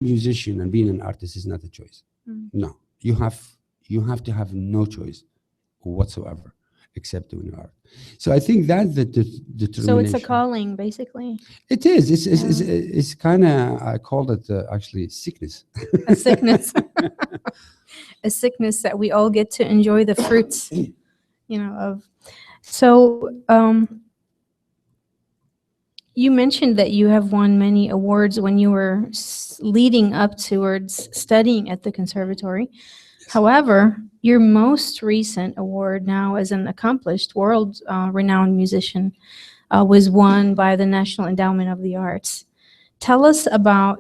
musician and being an artist is not a choice. No, you have to have no choice whatsoever except doing art. So I think that's the determination. So it's a calling, basically. It is. It's kind of, I call it actually sickness. A sickness. A sickness that we all get to enjoy the fruits, of. So you mentioned that you have won many awards when you were leading up towards studying at the conservatory. However, your most recent award now as an accomplished world-renowned musician was won by the National Endowment of the Arts. Tell us about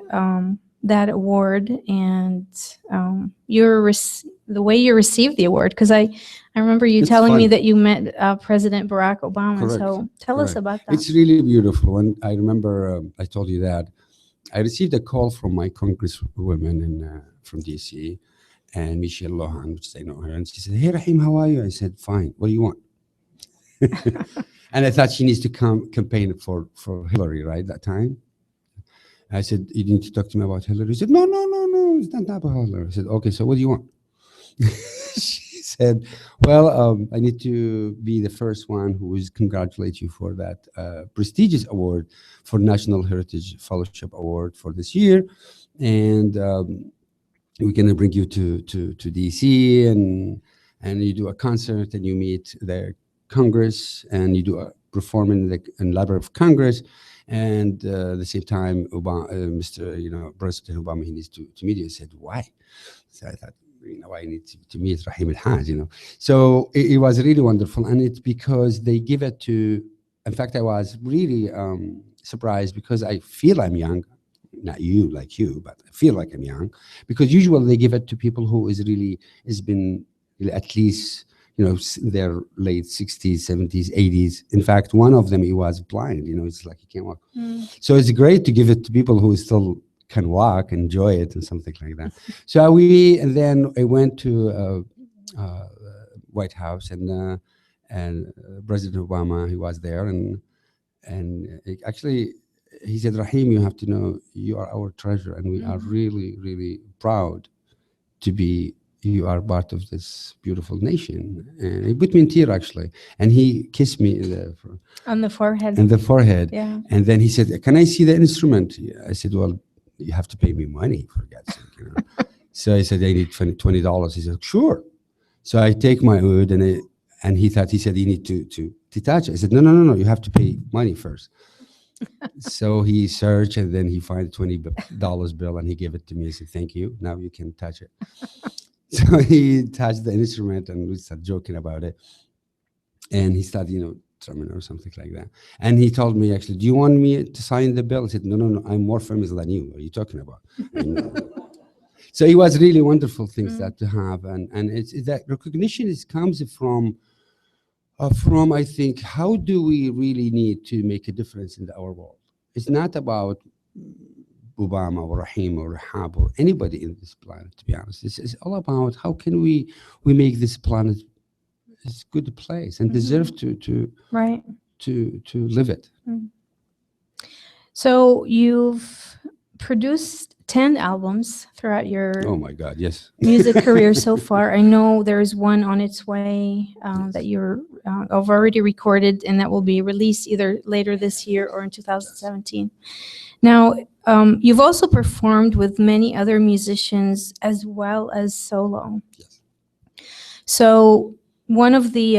that award and the way you received the award, because I remember you telling me that you met President Barack Obama. Correct. So tell us about that. It's really beautiful. And I remember I told you that I received a call from my congresswoman from DC, and Michelle Lohan, which I know her, and she said, "Hey, Rahim, how are you?" I said, "Fine. What do you want?" And I thought she needs to campaign for Hillary, right, that time. I said, "You need to talk to me about Hillary." She said, No, it's not about Hillary. I said, "Okay, so what do you want?" She said, "Well, I need to be the first one who is congratulate you for that prestigious award for National Heritage Fellowship Award for this year. And we're going to bring you to DC and you do a concert and you meet the Congress and you do a perform in the Library of Congress. And at the same time, President Obama, he needs to meet you." I said, "Why?" So I thought, I need to meet Rahim El-Haj, So it was really wonderful. And it's because they give it to, in fact, I was really surprised because I feel I'm young. Not like you, but I feel like I'm young, because usually they give it to people who has been at least, their late 60s, 70s, 80s. In fact, one of them, he was blind, it's like he can't walk. So it's great to give it to people who still can walk, enjoy it, and something like that. So and then I went to White House, and President Obama, he was there, and actually, he said, "Rahim, you have to know you are our treasure, and we are really, really proud to be. You are part of this beautiful nation." And he put me in tears, actually, and he kissed me on the forehead. In the forehead, yeah. And then he said, "Can I see the instrument?" I said, "Well, you have to pay me money, for God's sake." So I said, "I need $20." He said, "Sure." So I take my oud, and he said, "You need to touch it." I said, No, you have to pay money first." So he searched, and then he found $20 bill, and he gave it to me. He said, "Thank you. Now you can touch it." So he touched the instrument, and we started joking about it. And he started, drumming or something like that. And he told me, actually, "Do you want me to sign the bill?" I said, No, I'm more famous than you. What are you talking about? So it was really wonderful things that to have. And it's that recognition comes from, I think, how do we really need to make a difference in our world? It's not about Obama or Rahim or Rahab or anybody in this planet, to be honest. It's all about how can we make this planet a good place and deserve to live it. So you've produced 10 albums throughout your Oh my God, yes. music career so far. I know there's one on its way that I've already recorded, and that will be released either later this year or in 2017. Now, you've also performed with many other musicians as well as solo. Yes. So one of the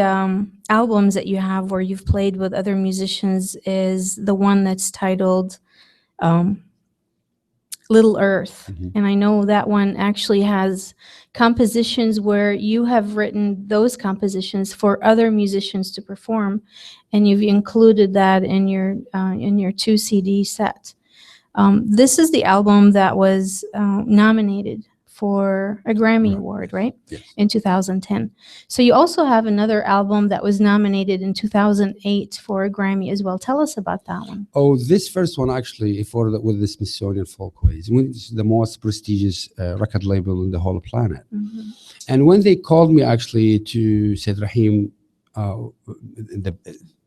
albums that you have where you've played with other musicians is the one that's titled Little Earth. And I know that one actually has compositions where you have written those compositions for other musicians to perform, and you've included that in your 2 CD set. This is the album that was nominated for a Grammy Award, right? Yes. In 2010. So you also have another album that was nominated in 2008 for a Grammy as well. Tell us about that one. Oh, this first one actually with the Smithsonian Folkways, which is the most prestigious record label in the whole planet. And when they called me actually to say, "Rahim,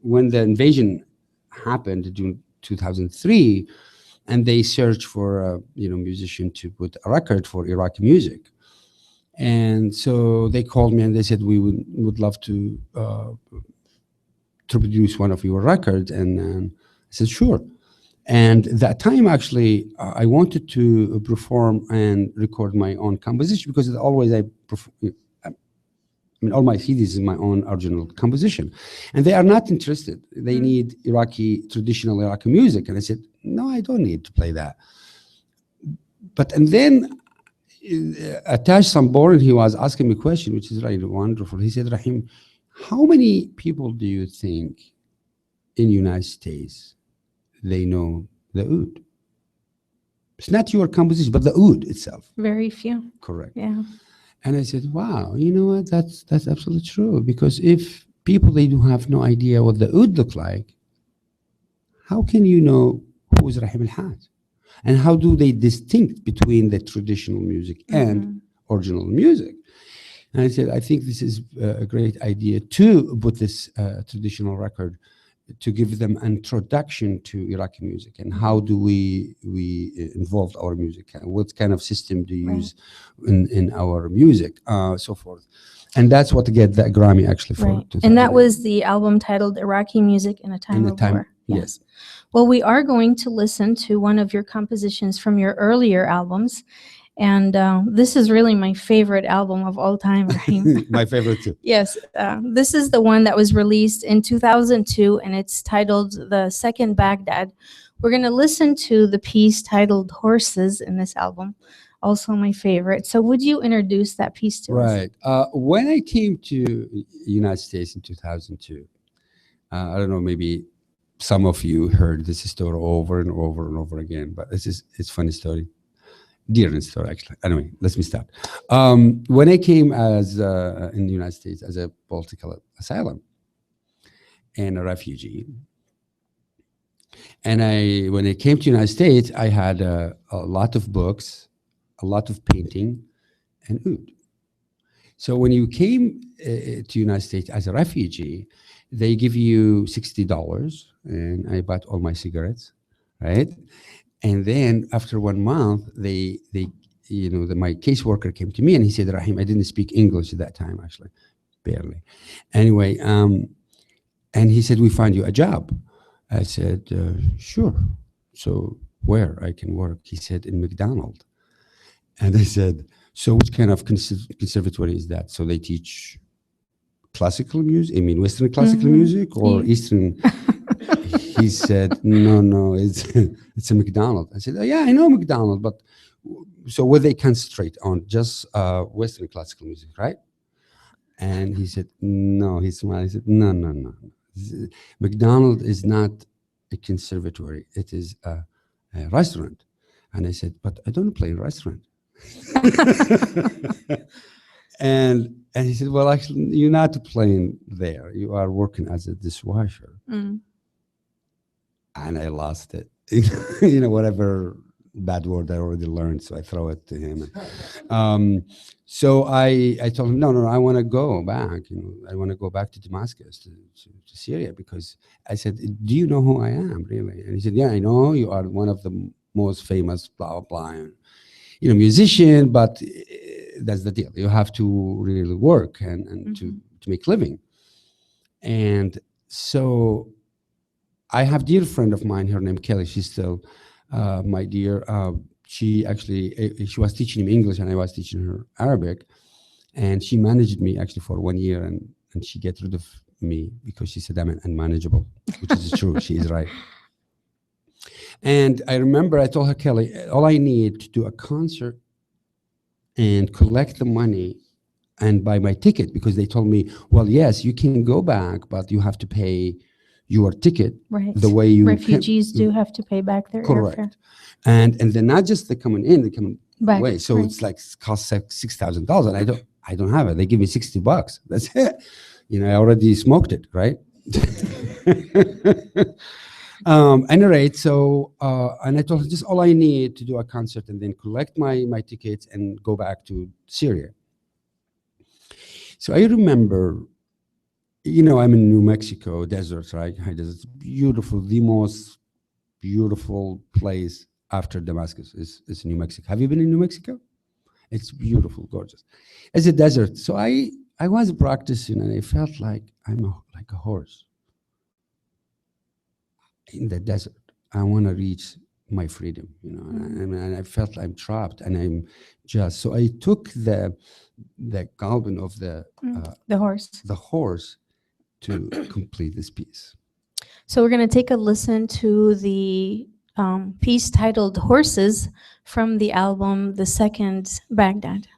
when the invasion happened in 2003, and they search for a musician to put a record for Iraqi music. And so they called me and they said, we would love to produce one of your records. And I said, sure. And that time, actually, I wanted to perform and record my own composition, because it's always all my CDs is my own original composition. And they are not interested. They need traditional Iraqi music. And I said, no, I don't need to play that. And then Taj Samborin, he was asking me a question, which is really wonderful. He said, Rahim, how many people do you think in the United States they know the oud? It's not your composition, but the oud itself. Very few. Correct. Yeah. And I said, wow, you know what? That's absolutely true. Because if people, they do have no idea what the oud look like, how can you know who is Rahim al-Haj? And how do they distinct between the traditional music and original music? And I said, I think this is a great idea to put this traditional record, to give them an introduction to Iraqi music, and how do we involve our music, what kind of system do you use in our music, so forth. And that's what get the Grammy actually for. Right. And that was the album titled Iraqi Music in a Time of War. Yes. Well, we are going to listen to one of your compositions from your earlier albums. And this is really my favorite album of all time, Rahim. My favorite too. Yes. This is the one that was released in 2002, and it's titled The Second Baghdad. We're going to listen to the piece titled Horses in this album, also my favorite. So would you introduce that piece to us? Right. When I came to the United States in 2002, I don't know, maybe some of you heard this story over and over and over again, but it's a funny story. Dear story, actually. Anyway, let me start. When I came as in the United States as a political asylum and a refugee, and when I came to the United States, I had a lot of books, a lot of painting, and oud. So when you came to the United States as a refugee, they give you $60, and I bought all my cigarettes, right? And then after 1 month, my caseworker came to me and he said, Rahim, I didn't speak English at that time, actually, barely. Anyway, and he said, we find you a job. I said, sure. So where I can work? He said, in McDonald's. And I said, so which kind of conservatory is that? So they teach classical music, Western classical music or Eastern? He said, no, it's a McDonald's. I said, oh, yeah, I know McDonald's, but so what they concentrate on? Just Western classical music, right? And he said, no, he smiled. He said, no. McDonald's is not a conservatory. It is a restaurant. And I said, but I don't play in a restaurant. And he said, well, actually, you're not playing there. You are working as a dishwasher. And I lost it. Whatever bad word I already learned, so I throw it to him. So I told him, no, I want to go back. I want to go back to Damascus, to Syria, because I said, do you know who I am, really? And he said, yeah, I know. You are one of the most famous blah, blah, blah, musician, but that's the deal. You have to really work and to make living. And so I have a dear friend of mine, her name Kelly. She's still my dear. She was teaching me English and I was teaching her Arabic. And she managed me actually for 1 year and she got rid of me because she said I'm unmanageable, which is true. She is right. And I remember I told her, Kelly, all I need to do a concert and collect the money and buy my ticket, because they told me, well, yes, you can go back, but you have to pay your ticket the way you refugees do have to pay back their airfare. And then not just the coming in, they come back away. So it's like costs $6,000, and I don't have it. They give me $60. That's it. I already smoked it, right? Any rate, so and I told her, just all I need to do a concert and then collect my tickets and go back to Syria. So I remember, I'm in New Mexico desert, right? High desert, beautiful, the most beautiful place after Damascus is New Mexico. Have you been in New Mexico? It's beautiful, gorgeous. It's a desert. So I was practicing, and I felt like like a horse in the desert. I want to reach my freedom, and I felt I'm trapped, and I'm just. So I took the galvin of The horse. the horse to complete this piece. So we're going to take a listen to the piece titled Horses from the album The Second Baghdad.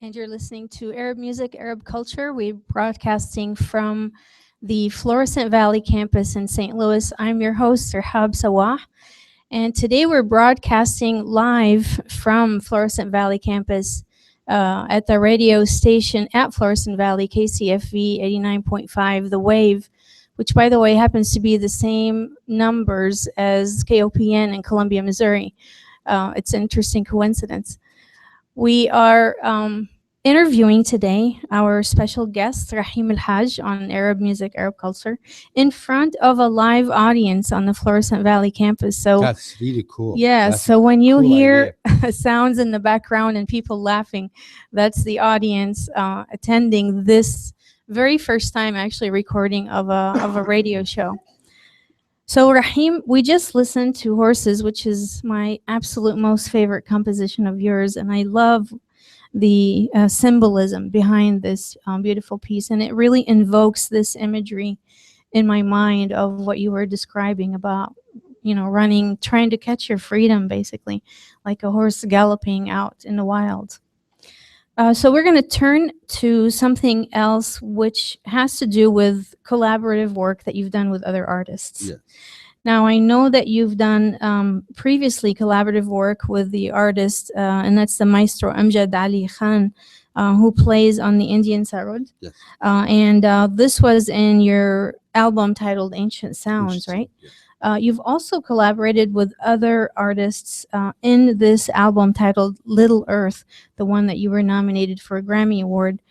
And you're listening to Arab Music, Arab Culture. We're broadcasting from the Florissant Valley campus in St. Louis. I'm your host, Rahab Sawah. And today we're broadcasting live from Florissant Valley campus at the radio station at Florissant Valley, KCFV 89.5, The Wave, which, by the way, happens to be the same numbers as KOPN in Columbia, Missouri. It's an interesting coincidence. We are interviewing today our special guest, Rahim El-Haj, on Arab Music, Arab Culture, in front of a live audience on the Florissant Valley campus. So that's really cool. Yeah, That's so when you cool hear sounds in the background and people laughing, that's the audience attending this very first time actually recording of a radio show. So Rahim, we just listened to Horses, which is my absolute most favorite composition of yours, and I love the symbolism behind this beautiful piece, and it really invokes this imagery in my mind of what you were describing about, running, trying to catch your freedom, basically, like a horse galloping out in the wild. So we're going to turn to something else which has to do with collaborative work that you've done with other artists. Yeah. Now, I know that you've done previously collaborative work with the artist, and that's the maestro Amjad Ali Khan, who plays on the Indian Sarod. Yes. And this was in your album titled Ancient Sounds, Interesting. right? Yes. You've also collaborated with other artists in this album titled Little Earth, the one that you were nominated for a Grammy Award.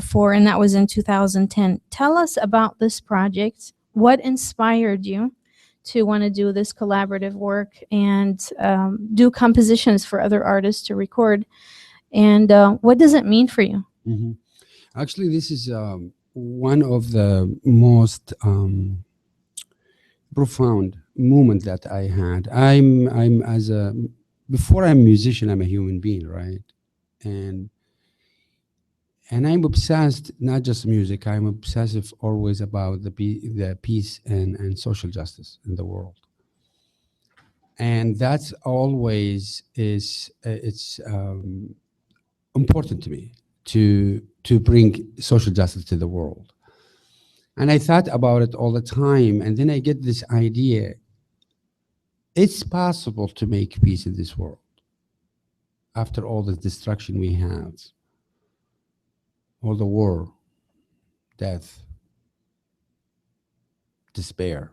for, and that was in 2010. Tell us about this project. What inspired you to want to do this collaborative work and do compositions for other artists to record? And what does it mean for you? Mhm. Actually, this is one of the most profound moment that I had. I'm as a before I'm a musician, I'm a human being, right? And I'm obsessed, not just music. I'm obsessive always about the peace and social justice in the world. And that's always is it's important to me to bring social justice to the world. And I thought about it all the time, and then I get this idea: it's possible to make peace in this world after all the destruction we have, all the war, death, despair.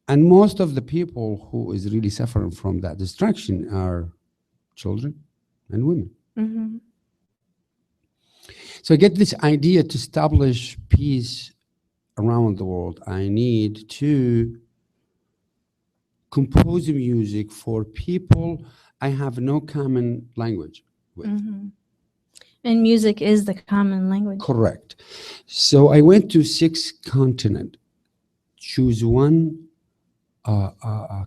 And most of the people who is really suffering from that destruction are children and women. Mm-hmm. So I get this idea: to establish peace around the world, I need to compose music for people I have no common language with. Mm-hmm. And music is the common language. Correct. So I went to 6 continents, choose one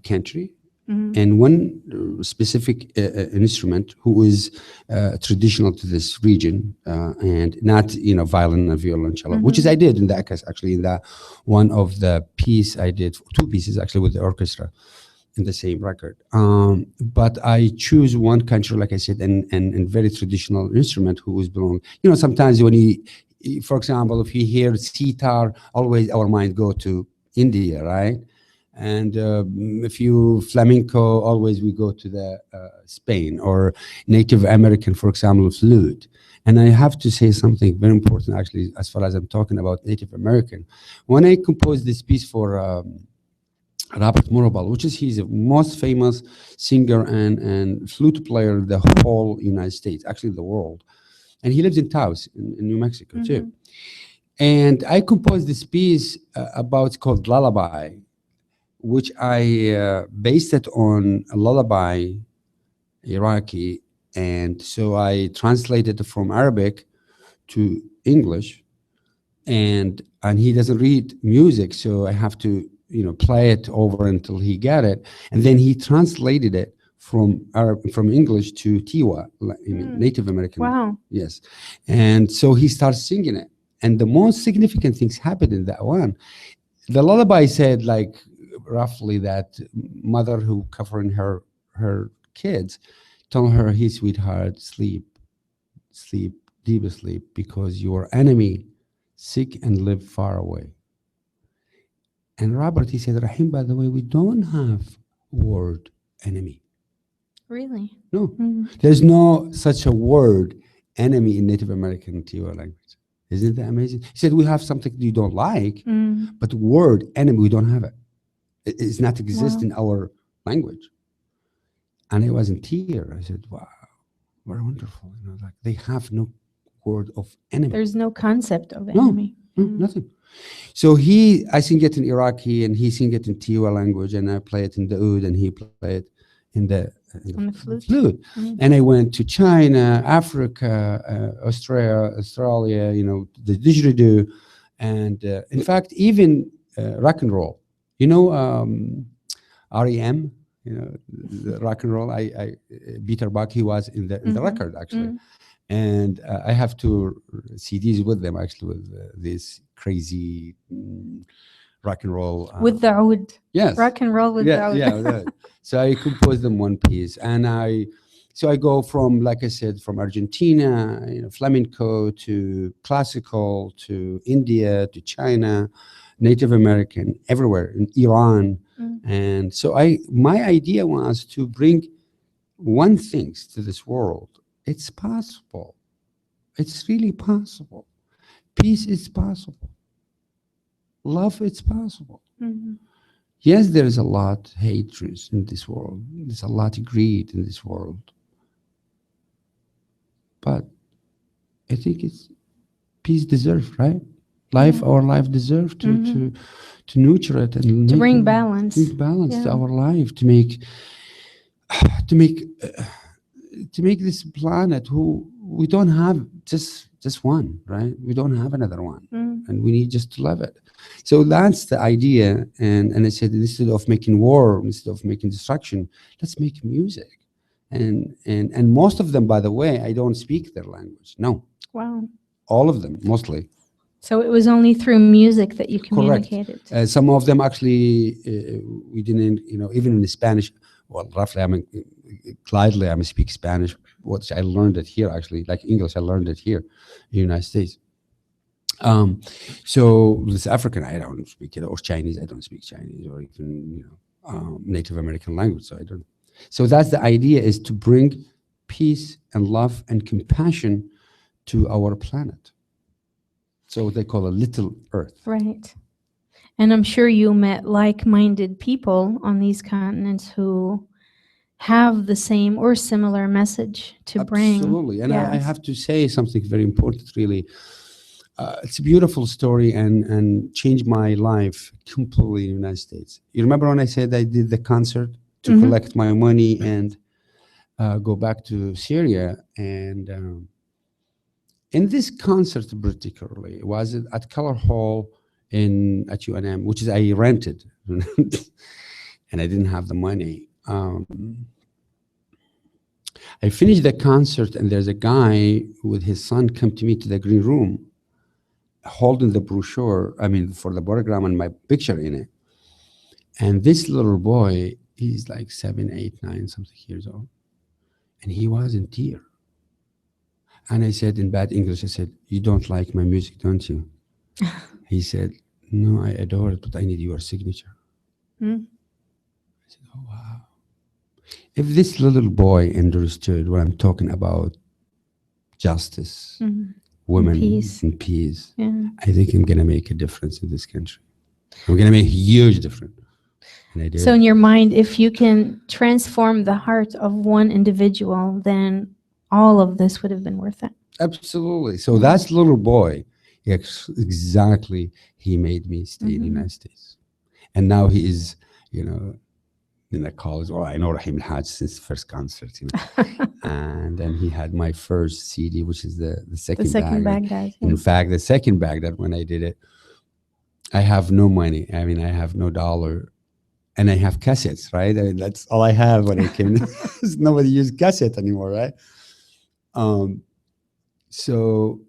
country Mm-hmm. and one specific instrument who is traditional to this region, and not violin and violoncello, which is I did in that case, actually, in that one of the piece I did 2 pieces actually with the orchestra in the same record. But I choose one country, like I said, and very traditional instrument who is belong. Sometimes when for example, if you hear sitar, always our mind go to India, right? And if you flamenco, always we go to the Spain, or Native American, for example, flute. And I have to say something very important, actually, as far as I'm talking about Native American. When I composed this piece for Robert Murabal, he's the most famous singer and flute player in the whole United States, actually the world. And he lives in Taos, in New Mexico, too. And I composed this piece it's called Lullaby, which I based it on a lullaby, Iraqi. And so I translated it from Arabic to English. And he doesn't read music, so I have to play it over until he get it. And then he translated it from English to Tiwa, Native American. Wow. Yes. And so he starts singing it. And the most significant things happened in that one. The lullaby said, like, roughly that mother who covering her kids, telling her, "Hey, sweetheart, sleep, deep asleep, because your enemy sick and live far away." And Robert, he said, "Rahim, by the way, we don't have word enemy." Really? No, there's no such a word enemy in Native American Tiwa language. Isn't that amazing? He said, "We have something you don't like, but word enemy, we don't have it. It's not exist in our language." And I was in tears. I said, "Wow, very wonderful." Like they have no word of enemy. There's no concept of enemy. No, nothing. So I sing it in Iraqi, and he sing it in Tiwa language, and I play it in the oud, and he play it in the flute. And I went to China, Africa, Australia, the didgeridoo, and in fact, even rock and roll. REM, the rock and roll. Peter Buck, he was in the record, actually. And I have 2 CDs with them, actually, with this crazy rock and roll. With the oud. Yes. Rock and roll with the oud. Yeah. So I composed them one piece. And I go from, like I said, from Argentina, flamenco, to classical, to India, to China, Native American, everywhere, in Iran. And so my idea was to bring one thing to this world. It's possible. It's really possible. Peace is possible. Love is possible. Yes, there is a lot of hatred in this world. There's a lot of greed in this world. But I think it's peace deserved, right? Our life deserved to nurture it and To make bring it- balance. bring balance to Yeah. our life, to make to make to make this planet who we don't have just one, right? We don't have another one, and we need just to love it. So that's the idea. And I said, instead of making war, instead of making destruction, let's make music. And most of them, by the way, I don't speak their language. No, Wow. all of them, mostly. So it was only through music that you Correct. communicated. Some of them actually, we didn't, even in Spanish. Well, roughly, glidely, I speak Spanish, which I learned it here actually, like English, I learned it here in the United States. So this African, I don't speak it, or Chinese, I don't speak Chinese, or even Native American language. So I don't. So that's the idea: is to bring peace and love and compassion to our planet. So what they call a little Earth. Right. And I'm sure you met like-minded people on these continents who have the same or similar message to bring. Absolutely. And I Yes. have to say something very important, really. It's a beautiful story and changed my life completely in the United States. You remember when I said I did the concert to collect my money and go back to Syria? And in this concert particularly, it was at Color Hall at UNM, which is I rented, and I didn't have the money. I finished the concert, and there's a guy with his son come to me to the green room, holding the brochure, for the program and my picture in it. And this little boy, he's like 7, 8, 9, something years old. And he was in tears. And I said in bad English, I said, "You don't like my music, don't you?" He said, "No, I adore it, but I need your signature." I said, "Oh, wow." If this little boy understood what I'm talking about, justice, women, Peace. and peace, Yeah. I think I'm going to make a difference in this country. I'm going to make a huge difference. And I did. So in your mind, if you can transform the heart of one individual, then all of this would have been worth it. Absolutely. So that little boy, exactly, he made me stay in the United States. And now he is, in the college. Well, I know Rahim Al-Hajj since the first concert, and then he had my first CD, which is the second, The second Baghdad. Baghdad. In fact, the second Baghdad, when I did it, I have no money. I have no dollar, and I have cassettes, right? That's all I have when I came. Nobody used cassette anymore, right? So,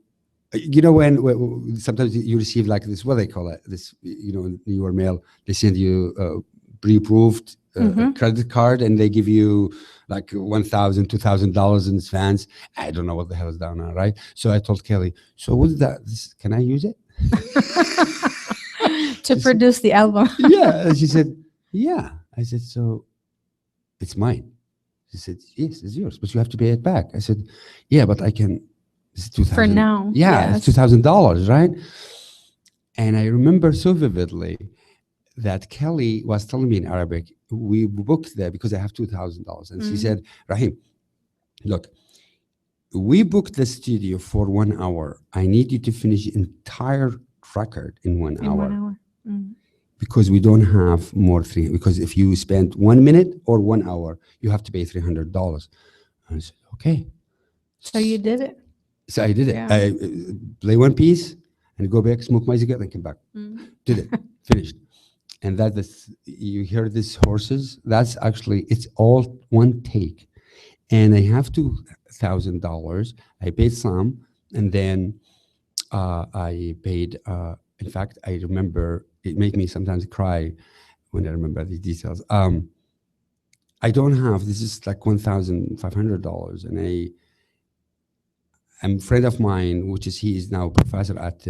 when sometimes you receive like this, what they call it, this, in your mail, they send you pre-approved credit card, and they give you like $1,000, $2,000 in advance. I don't know what the hell is down there, right? So I told Kelly, "So what's that? Can I use it?" To produce the album. Yeah. And she said, "Yeah." I said, "So it's mine?" She said, "Yes, it's yours, but you have to pay it back." I said, "Yeah, but I can." It's 2,000. For now. Yeah, Yes. it's $2,000, right? And I remember so vividly that Kelly was telling me in Arabic, we booked there because I have $2,000. And she said, "Rahim, look, we booked the studio for 1 hour. I need you to finish the entire record in 1 In hour. 1 hour. Because we don't have more because if you spend 1 minute or 1 hour, you have to pay $300. And I said, "Okay." So you did it. So I did it. Yeah. I play one piece and go back, smoke my cigarette, and come back. Did it. Finished. And you hear these horses, that's actually, it's all one take. And I have $2,000. I paid some, and then I paid, in fact, I remember, it made me sometimes cry when I remember the details. I don't have, this is like $1,500. And I'm a friend of mine, he is now a professor at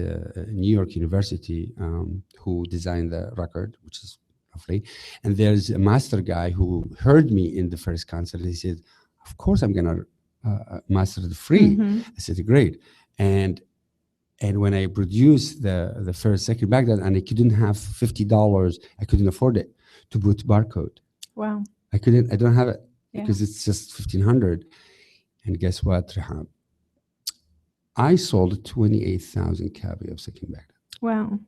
New York University, who designed the record, which is lovely. And there's a master guy who heard me in the first concert. He said, "Of course, I'm going to master it free." I said, "Great." And when I produced the second Baghdad, and I couldn't have $50, I couldn't afford it to put barcode. Wow. I don't have it because it's just $1,500. And guess what, Rehab? I sold 28,000 copies of Second Baghdad. Wow.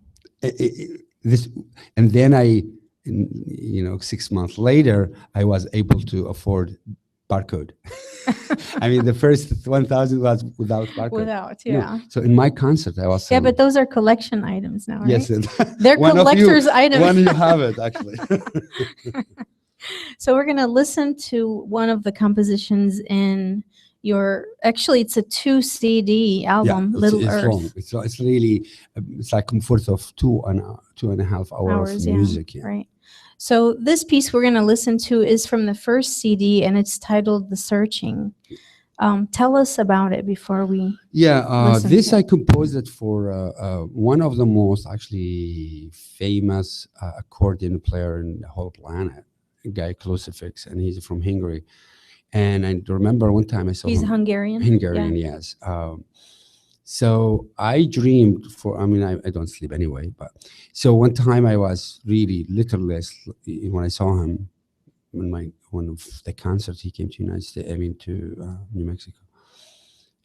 This, and then you know, 6 months later, I was able to afford barcode. I mean, the first 1,000 was without barcode. Without, No. yeah. So in my concert, I was Yeah, selling. but those are collection items now, right? Yes, They're one of you- collector's items. One you have it actually. So we're going to listen to one of the compositions in your, actually it's a 2 CD album, it's, Little it's Earth. long. It's really it's like comfort of 2.5 hours of Yeah, music. Yeah. right. So this piece we're going to listen to is from the first CD and it's titled The Searching. Tell us about it before we... Yeah, listen this to I composed it for one of the most actually famous accordion player in the whole planet, a guy Crucifix, and he's from Hungary. And I remember one time I saw He's him. Hungarian? Hungarian, yes. So I dreamed for, I mean, I don't sleep anyway, but so one time I was really literally, when I saw him, when one of the concerts, he came to United States, I mean, to New Mexico.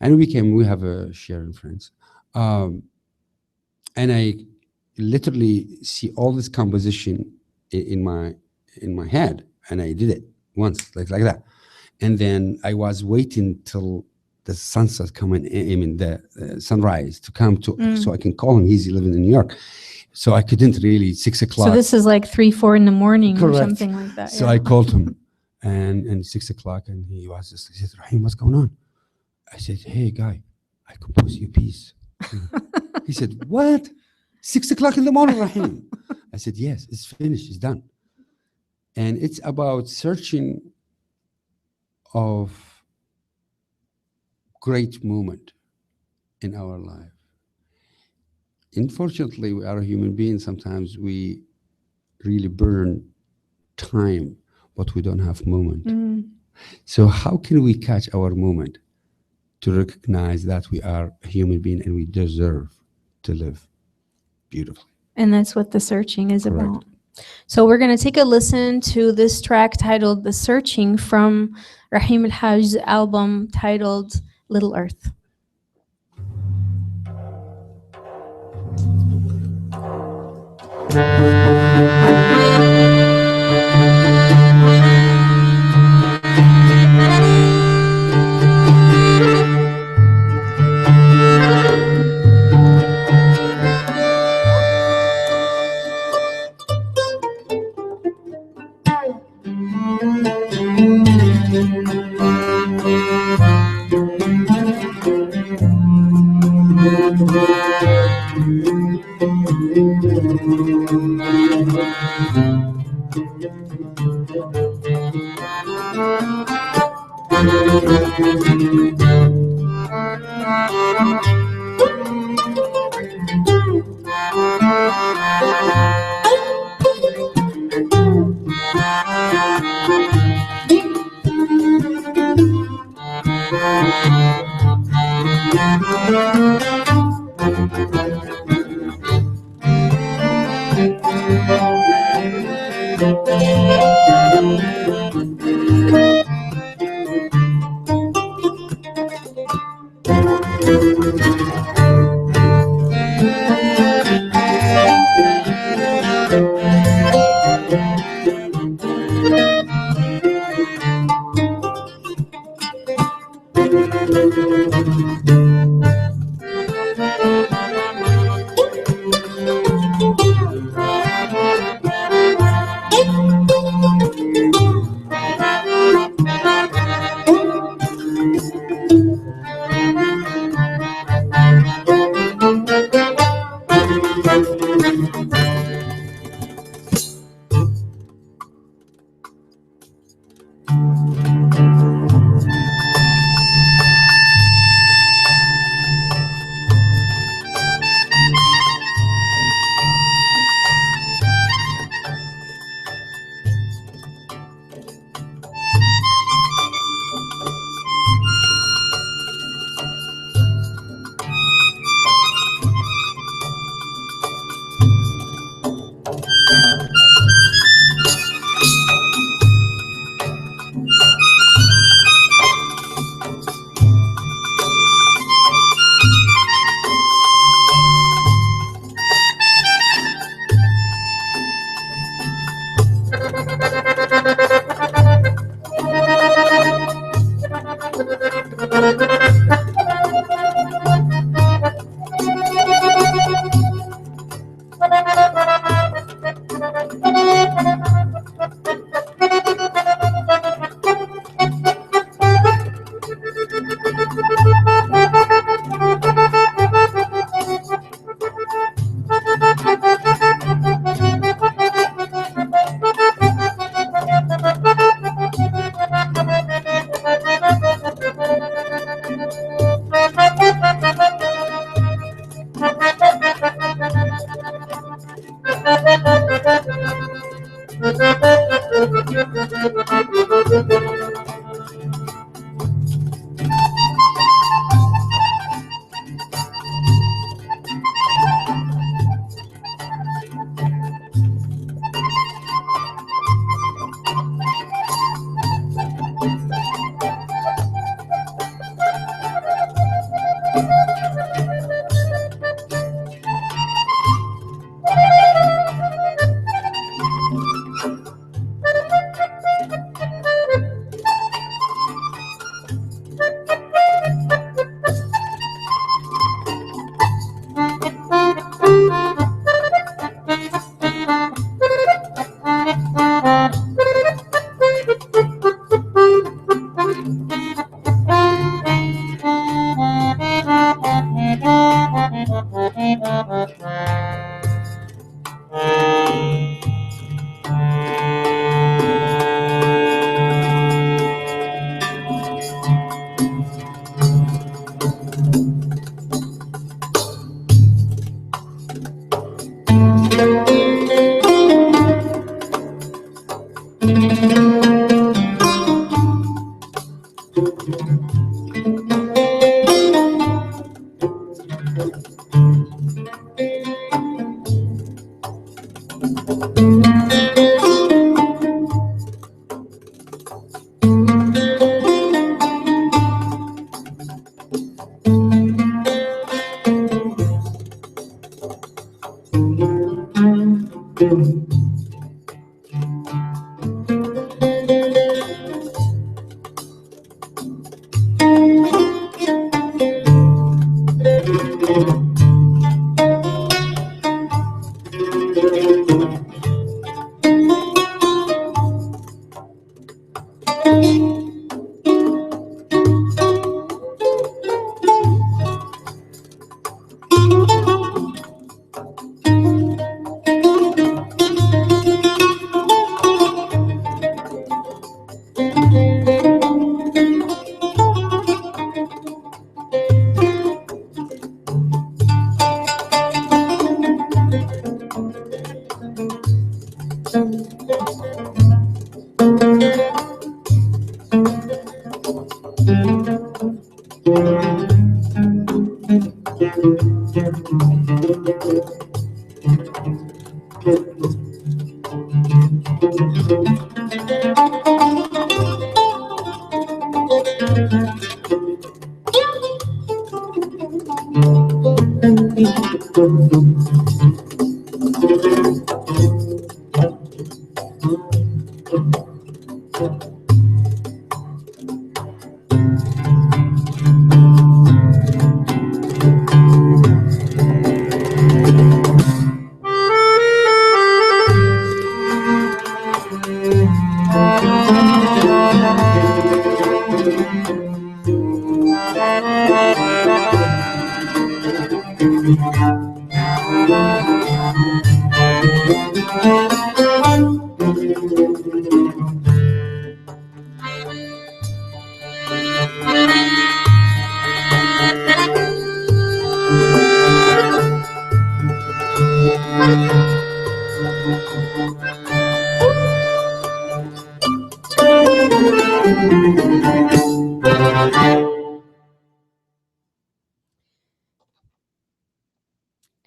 And we have a sharing friends. And I literally see all this composition in my head, and I did it once, like that. And then I was waiting till the sunset coming, I mean the sunrise to come to, so I can call him. He's living in New York, so I couldn't really 6 o'clock. So this is like 3, 4 in the morning or Correct. something like that. So yeah. I called him, and 6 o'clock, and he said, Rahim, what's going on? I said, hey guy, I composed you a piece. He said, what? 6 o'clock in the morning, Rahim? I said, yes, it's finished, it's done. And it's about searching of great moment in our life. Unfortunately, we are a human being. Sometimes we really burn time, but we don't have moment. So how can we catch our moment to recognize that we are a human being and we deserve to live beautifully? And that's what The Searching is Correct. about. So we're going to take a listen to this track titled The Searching from Rahim El-Hajj's album titled Little Earth.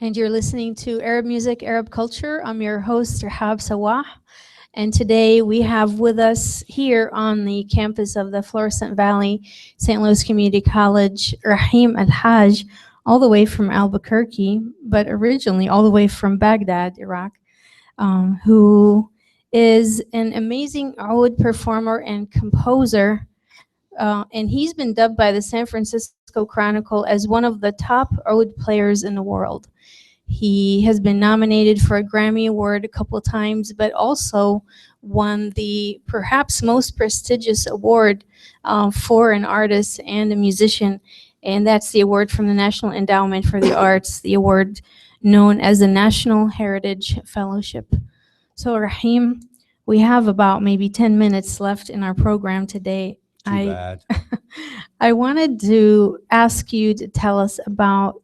And you're listening to Arab Music, Arab Culture. I'm your host, Rahab Sawah. And today we have with us here on the campus of the Florissant Valley St. Louis Community College, Rahim Al-Haj, all the way from Albuquerque, but originally all the way from Baghdad, Iraq, who is an amazing oud performer and composer. And he's been dubbed by the San Francisco Chronicle as one of the top oud players in the world. He has been nominated for a Grammy Award a couple of times, but also won the perhaps most prestigious award for an artist and a musician, and that's the award from the National Endowment for the Arts, the award known as the National Heritage Fellowship. So Rahim, we have about maybe 10 minutes left in our program today. Too bad. I wanted to ask you to tell us about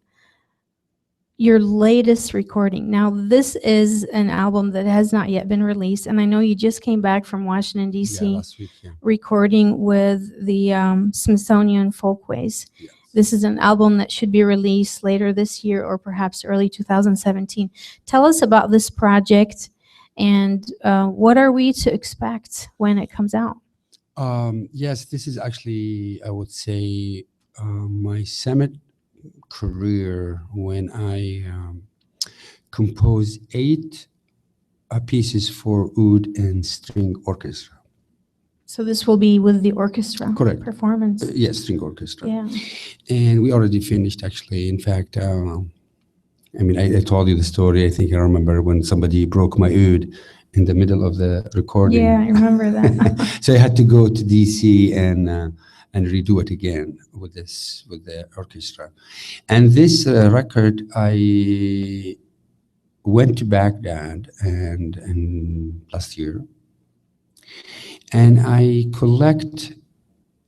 your latest recording. Now, this is an album that has not yet been released, and I know you just came back from Washington, D.C. Yeah, last week, yeah. recording with the Smithsonian Folkways. Yes. This is an album that should be released later this year or perhaps early 2017. Tell us about this project and what are we to expect when it comes out? Yes, this is actually, I would say, my summit career when I composed 8 pieces for oud and string orchestra. So this will be with the orchestra Correct. performance. Yes, string orchestra. Yeah. And we already finished, actually. In fact, I mean, I told you the story. I think I remember when somebody broke my oud in the middle of the recording. Yeah, I remember that. So I had to go to DC and redo it again with the orchestra. And this record, I went to Baghdad and last year, and I collect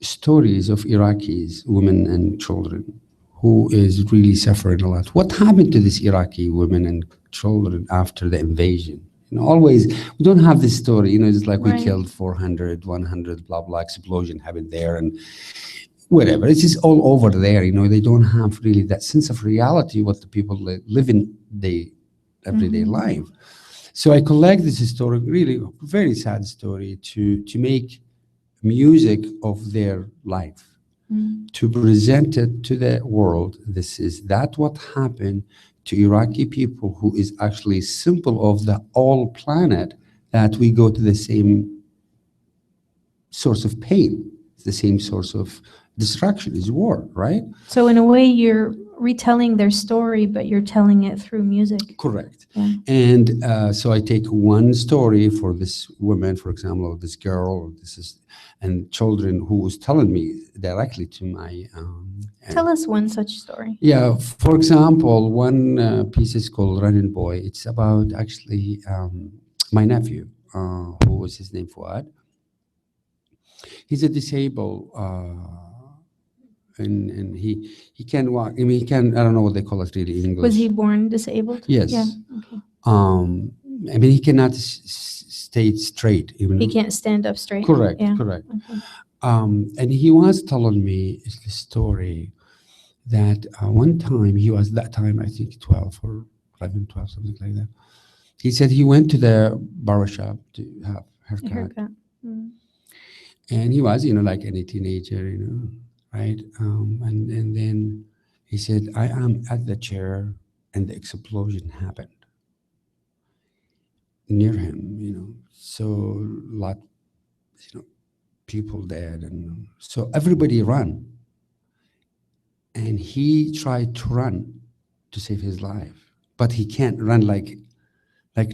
stories of Iraqis, women and children, who is really suffering a lot. What happened to these Iraqi women and children after the invasion? You know, always, we don't have this story, you know, it's like Right. we killed 400, 100, blah, blah, explosion happened there and whatever. It's just all over there, you know, they don't have really that sense of reality, what the people live in everyday life. So I collect this story, really very sad story, to make music of their life, to present it to the world. This is that what happened to Iraqi people, who is actually symbol of the whole planet, that we go to the same source of pain, the same source of destruction is war, right? So in a way, you're retelling their story, but you're telling it through music. Correct. Yeah. And so I take one story for this woman, for example, or this girl, or and children who was telling me directly to my. Tell us one such story. Yeah, for example, one piece is called Running Boy. It's about actually my nephew, who was his name Fuad. He's a disabled, and he can walk. I mean, he can. I don't know what they call it really in English. Was he born disabled? Yes. Yeah. Okay. I mean, he cannot stay straight. Even He can't stand up straight. correct, Yeah. correct. Okay. And he was telling me the story that one time he was, that time I think 12 or 11, 12, something like that. He said he went to the barber shop to have A haircut. haircut. Mm. And he was, like any teenager, right? And then he said, I am at the chair and the explosion happened near him, so a lot, people dead. And so everybody ran. And he tried to run to save his life, but he can't run like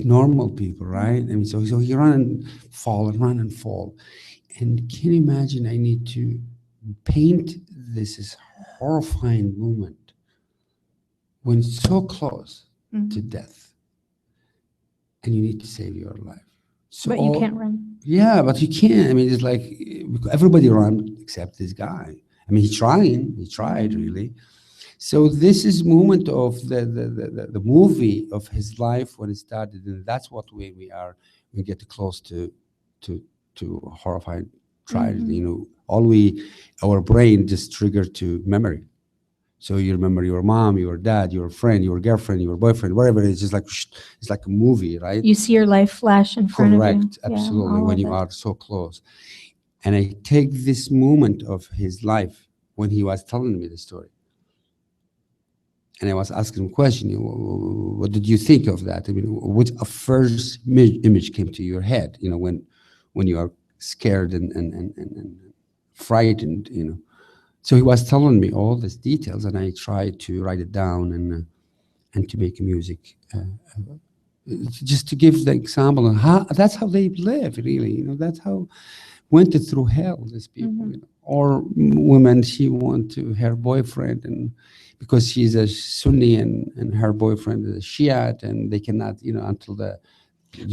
normal people, right? I mean, so he run and fall and run and fall. And can you imagine, I need to paint this horrifying moment when so close to death, and you need to save your life. So But you can't run. Yeah, but you can't. I mean, it's like everybody run except this guy. I mean, he tried really. So this is moment of the movie of his life when it started, and that's what we are. We get close to horrifying tragedy. Our brain just triggered to memory. So you remember your mom, your dad, your friend, your girlfriend, your boyfriend, whatever it is. Just like it's like a movie, right? You see your life flash in front of you. Correct, absolutely. all When of you it. are so close. And I take this moment of his life when he was telling me the story. And I was asking him a question, what did you think of that? I mean, what a first image came to your head, when you are scared and frightened, So he was telling me all these details, and I tried to write it down and to make music. Just to give the example of how that's how they live, really. That's how went through hell, these people. Or women, she went to her boyfriend, and because she's a Sunni and her boyfriend is a Shiite, and they cannot, until the.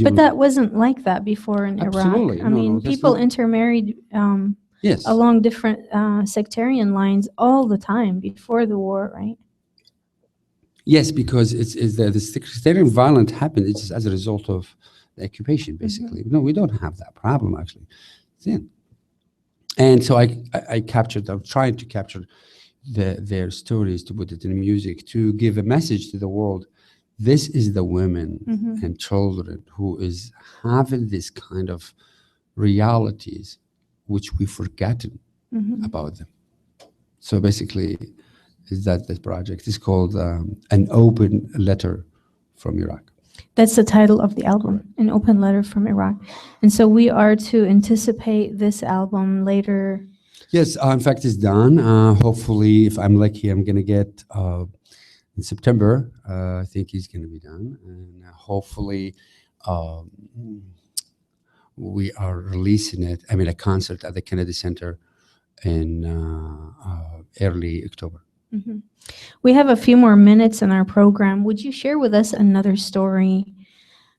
But that wasn't like that before in Absolutely. Iraq. I No, mean, that's people not- intermarried Yes. along different sectarian lines all the time before the war, right? Yes, because it's the sectarian violence happened. It's just as a result of the occupation, basically. No, we don't have that problem actually. It's in. And so I captured. I'm trying to capture their stories, to put it in music, to give a message to the world. This is the women and children who is having this kind of realities, which we've forgotten about them. So basically, is that the project is called An Open Letter from Iraq. That's the title of the album, An Open Letter from Iraq. And so we are to anticipate this album later. Yes, in fact, it's done. Hopefully, if I'm lucky, I'm going to get in September. I think he's going to be done. And hopefully, we are releasing it. I mean, a concert at the Kennedy Center in early October. We have a few more minutes in our program. Would you share with us another story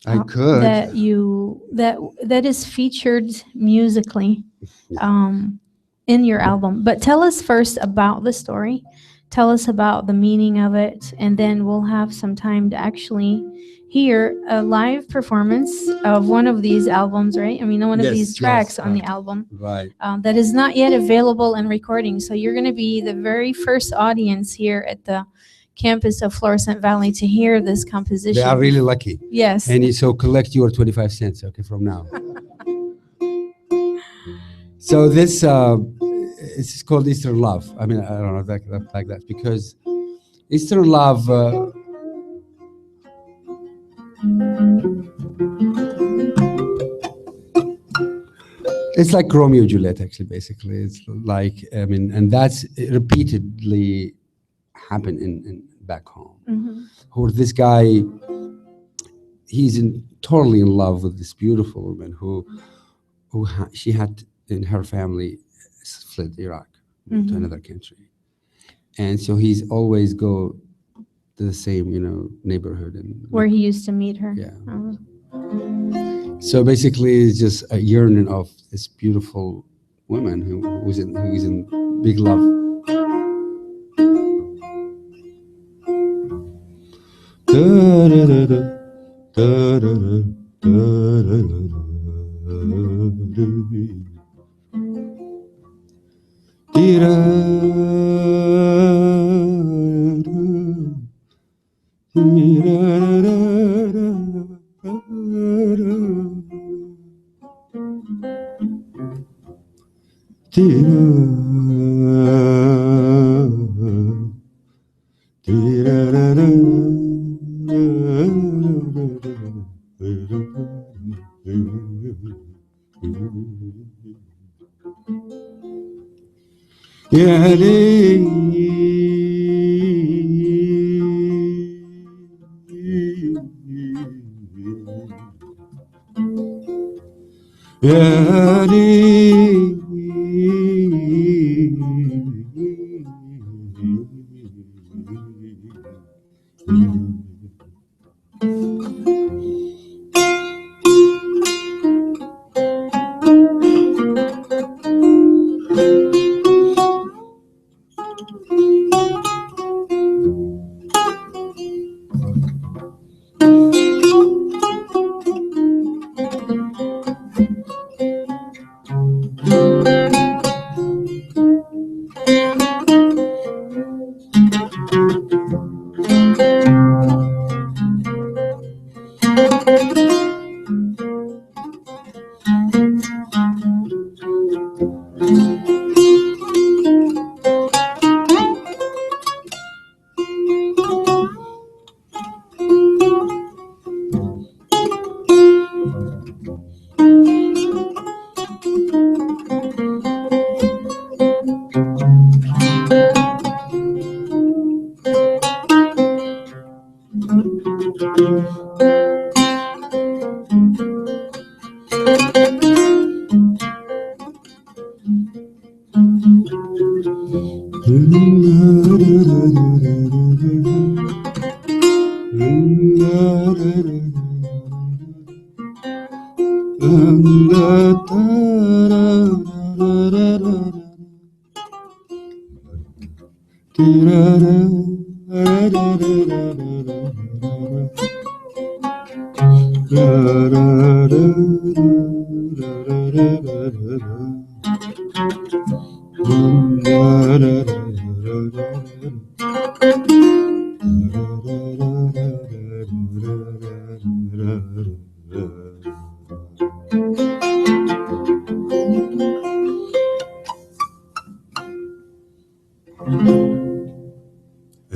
I could. that is featured musically in your album? But tell us first about the story. Tell us about the meaning of it, and then we'll have some time to actually hear a live performance of one of these albums, right? I mean, one of Yes, these yes, tracks on the right. album. Right. That is not yet available in recording. So you're going to be the very first audience here at the campus of Florissant Valley to hear this composition. They are really lucky. Yes. And so collect your 25 cents, okay, from now. So this it's called Eastern Love. I mean, I don't know like that because Eastern Love. It's like Romeo and Juliet, actually. Basically, it's like and that's repeatedly happened in back home. Mm-hmm. Who this guy? He's totally in love with this beautiful woman she had in her family fled Iraq to another country, and so he's always go to the same neighborhood and Where he used to meet her. Yeah. Oh. So basically, it's just a yearning of this beautiful woman who's in big love. يا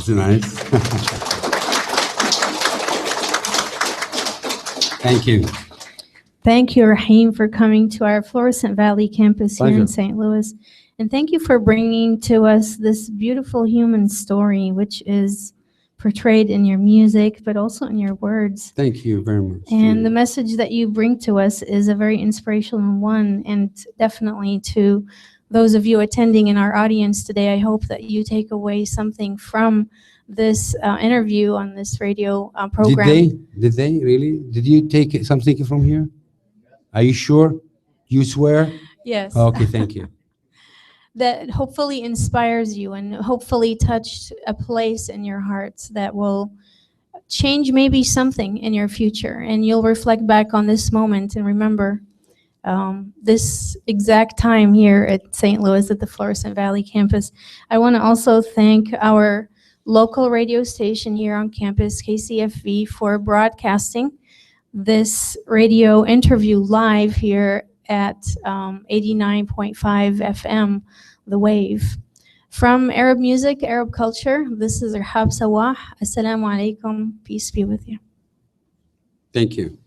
Isn't it nice? Thank you. Thank you, Rahim, for coming to our Florissant Valley campus here in Pleasure. St. Louis. And thank you for bringing to us this beautiful human story, which is portrayed in your music, but also in your words. Thank you very much. And the message that you bring to us is a very inspirational one, and definitely to those of you attending in our audience today, I hope that you take away something from this interview on this radio program. Did they really? Did you take something from here? Are you sure? You swear? Yes. Okay, thank you. That hopefully inspires you and hopefully touched a place in your hearts that will change maybe something in your future. And you'll reflect back on this moment and remember this exact time here at St. Louis at the Florissant Valley campus. I want to also thank our local radio station here on campus, KCFV, for broadcasting this radio interview live here at 89.5 FM, The Wave. From Arab music, Arab culture, this is Rahab Sawah. Assalamu alaikum. Peace be with you. Thank you.